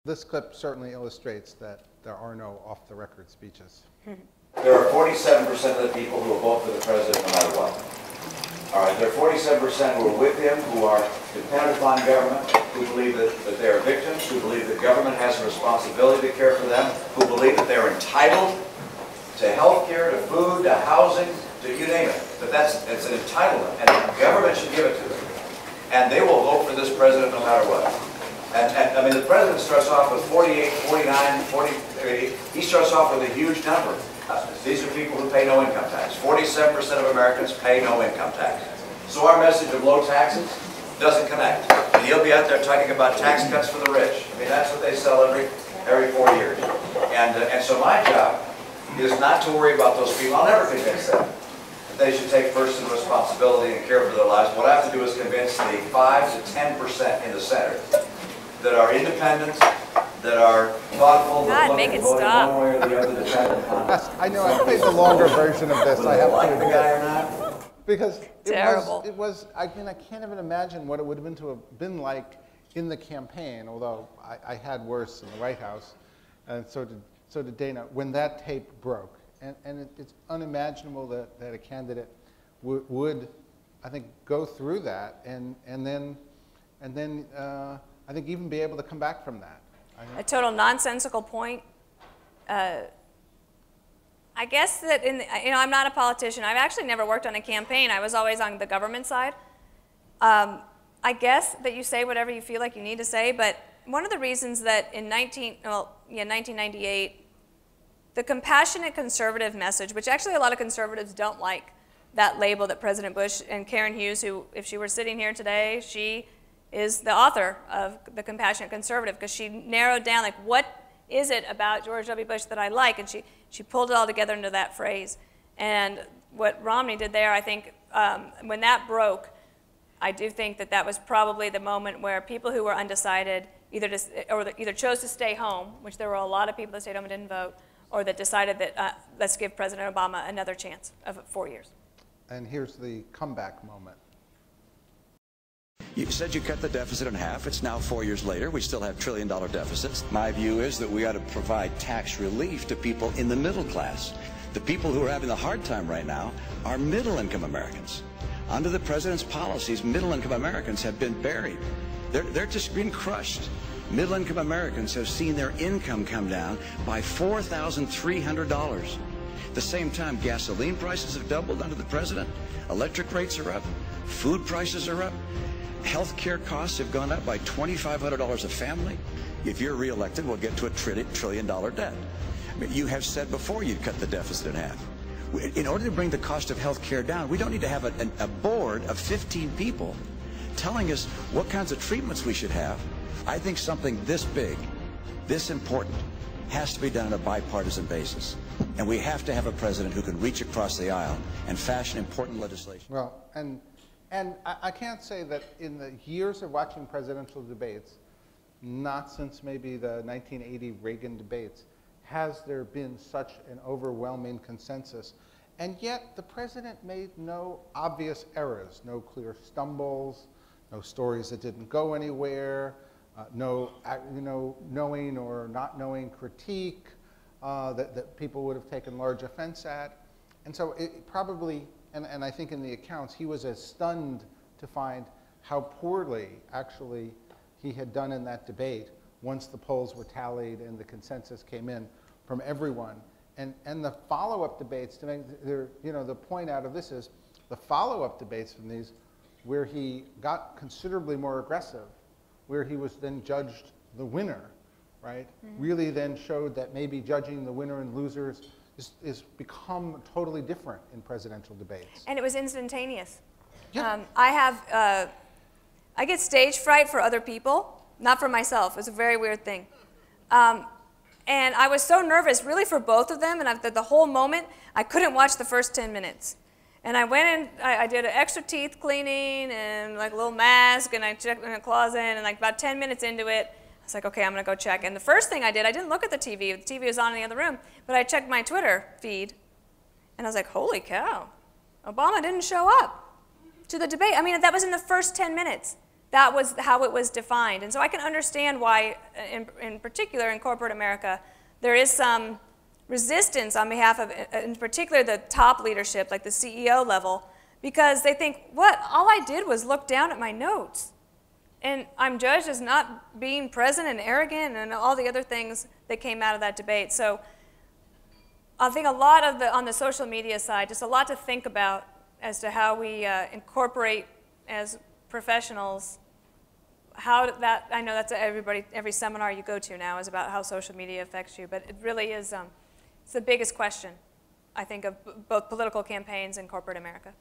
This clip certainly illustrates that there are no off-the-record speeches. There are 47% of the people who will vote for the president no matter what. All right, there are 47% who are with him, who are dependent upon government, who believe that they are victims, who believe that government has a responsibility to care for them, who believe that they're entitled to health care, to food, to housing, to you name it. That it's an entitlement, and the government should give it to them. And they will vote for this president no matter what. And I mean, the president starts off with 48, 49, 40, he starts off with a huge number. These are people who pay no income tax. 47% of Americans pay no income tax. So our message of low taxes doesn't connect. And he'll be out there talking about tax cuts for the rich. I mean, that's what they sell every 4 years. And so my job is not to worry about those people. I'll never convince them that they should take personal responsibility and care for their lives. What I have to do is convince the 5 to 10% in the Senate that are independent, that are thoughtful, that look at voting one way or the other, dependent upon us. I know, I played the longer version of this. I have like to the guy or not? Because Terrible. it was, I mean, I can't even imagine what it would have been like in the campaign, although I had worse in the White House, and so did Dana, when that tape broke. And it's unimaginable that a candidate would, I think, go through that and then I think even be able to come back from that. A total nonsensical point. I guess that I'm not a politician. I've actually never worked on a campaign. I was always on the government side. I guess that you say whatever you feel like you need to say, but one of the reasons that in 1998, the compassionate conservative message, which actually a lot of conservatives don't like that label that President Bush and Karen Hughes, who, if she were sitting here today, she is the author of The Compassionate Conservative, because she narrowed down, like, what is it about George W. Bush that I like? And she pulled it all together into that phrase. And what Romney did there, I think, when that broke, I do think that that was probably the moment where people who were undecided either chose to stay home, which there were a lot of people that stayed home and didn't vote, or that decided that let's give President Obama another chance of 4 years. And here's the comeback moment. You said you cut the deficit in half. It's now 4 years later. We still have trillion-dollar deficits. My view is that we ought to provide tax relief to people in the middle class. The people who are having a hard time right now are middle-income Americans. Under the president's policies, middle-income Americans have been buried. They're just being crushed. Middle-income Americans have seen their income come down by $4,300. At the same time, gasoline prices have doubled under the president. Electric rates are up. Food prices are up. Health care costs have gone up by $2,500 a family. If you're reelected, we'll get to a $1 trillion debt. I mean, you have said before you'd cut the deficit in half. In order to bring the cost of health care down, we don't need to have a board of 15 people telling us what kinds of treatments we should have. I think something this big, this important, has to be done on a bipartisan basis. And we have to have a president who can reach across the aisle and fashion important legislation. Well, and I can't say that in the years of watching presidential debates, not since maybe the 1980 Reagan debates, has there been such an overwhelming consensus. And yet the president made no obvious errors, no clear stumbles, no stories that didn't go anywhere, no knowing or not knowing critique that people would have taken large offense at. And so it probably, and I think in the accounts, he was as stunned to find how poorly actually he had done in that debate once the polls were tallied and the consensus came in from everyone. And the follow-up debates, to make the point out of this is the follow-up debates from these where he got considerably more aggressive, where he was then judged the winner, right? Mm-hmm. Really then showed that maybe judging the winner and losers is become totally different in presidential debates. And it was instantaneous. Yeah. I get stage fright for other people, not for myself. It's a very weird thing. And I was so nervous, really, for both of them, and the whole moment, I couldn't watch the first 10 minutes. And I went in, I did an extra teeth cleaning and like a little mask, and I checked in the closet, and like about 10 minutes into it, I was like, okay, I'm gonna go check. And the first thing I didn't look at the TV. The TV was on in the other room, but I checked my Twitter feed, and I was like, holy cow, Obama didn't show up to the debate. I mean, that was in the first 10 minutes. that was how it was defined. And so I can understand why, in particular in corporate America, there is some resistance on behalf of, in particular, the top leadership, like the CEO level, because they think, what, all I did was look down at my notes. And I'm judged as not being present and arrogant and all the other things that came out of that debate. So I think a lot of on the social media side, just a lot to think about as to how we incorporate as professionals, how that, I know that's every seminar you go to now is about how social media affects you, but it really is, it's the biggest question, I think, of both political campaigns and corporate America.